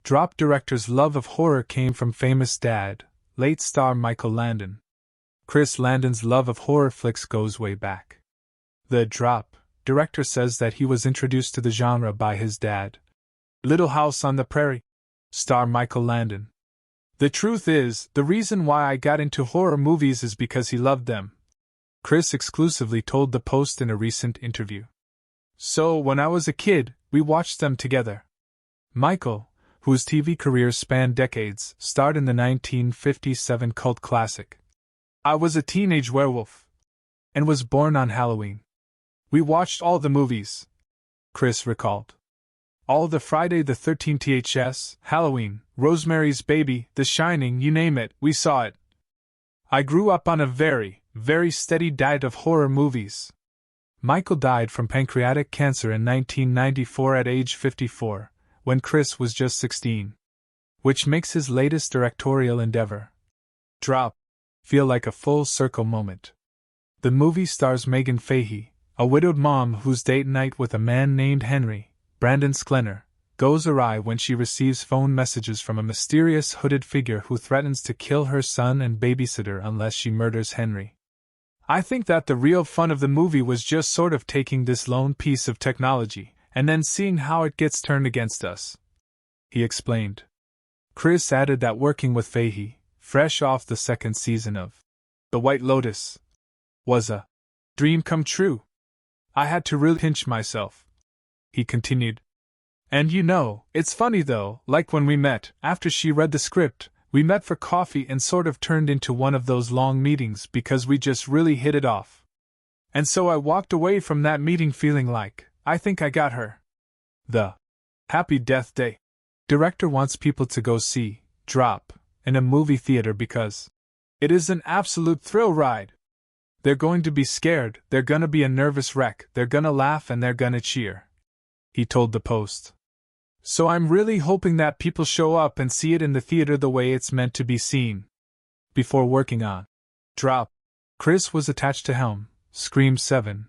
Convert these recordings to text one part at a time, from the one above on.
Drop director's love of horror came from famous dad, late star Michael Landon. Chris Landon's love of horror flicks goes way back. The Drop director says that he was introduced to the genre by his dad. Little House on the Prairie, star Michael Landon. The truth is, the reason why I got into horror movies is because he loved them, Chris exclusively told the Post in a recent interview. So, when I was a kid, we watched them together. Michael, whose TV career spanned decades, starred in the 1957 cult classic I Was a Teenage Werewolf, and was born on Halloween. We watched all the movies, Chris recalled. All the Friday the 13th THS, Halloween, Rosemary's Baby, The Shining, you name it, we saw it. I grew up on a very steady diet of horror movies. Michael died from pancreatic cancer in 1994 at age 54, when Chris was just 16. Which makes his latest directorial endeavor, Drop, feel like a full circle moment. The movie stars Megan Fahey, a widowed mom whose date night with a man named Henry, Brandon Sklenner, goes awry when she receives phone messages from a mysterious hooded figure who threatens to kill her son and babysitter unless she murders Henry. I think that the real fun of the movie was just sort of taking this lone piece of technology and then seeing how it gets turned against us, he explained. Chris added that working with Fahey, fresh off the second season of The White Lotus, was a dream come true. I had to really pinch myself, he continued. And you know, it's funny though, like when we met, after she read the script, we met for coffee and sort of turned into one of those long meetings because we just really hit it off. And so I walked away from that meeting feeling like, I think I got her. The Happy Death Day director wants people to go see Drop in a movie theater because it is an absolute thrill ride. They're going to be scared, they're gonna be a nervous wreck, they're gonna laugh and they're gonna cheer, he told the Post. So I'm really hoping that people show up and see it in the theater the way it's meant to be seen. Before working on Drop, Chris was attached to Helm, Scream 7,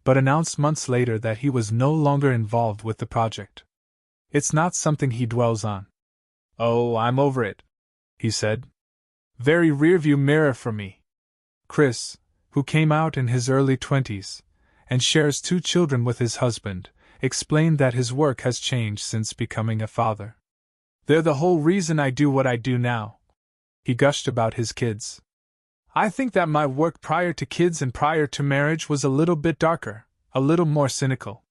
but announced months later that he was no longer involved with the project. It's not something he dwells on. Oh, I'm over it, he said. Very rearview mirror for me. Chris, who came out in his early 20s, and shares 2 children with his husband, explained that his work has changed since becoming a father. They're the whole reason I do what I do now. He gushed about his kids. I think that my work prior to kids and prior to marriage was a little bit darker, a little more cynical.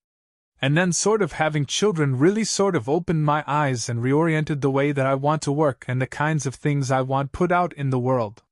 And then sort of having children really sort of opened my eyes and reoriented the way that I want to work and the kinds of things I want put out in the world.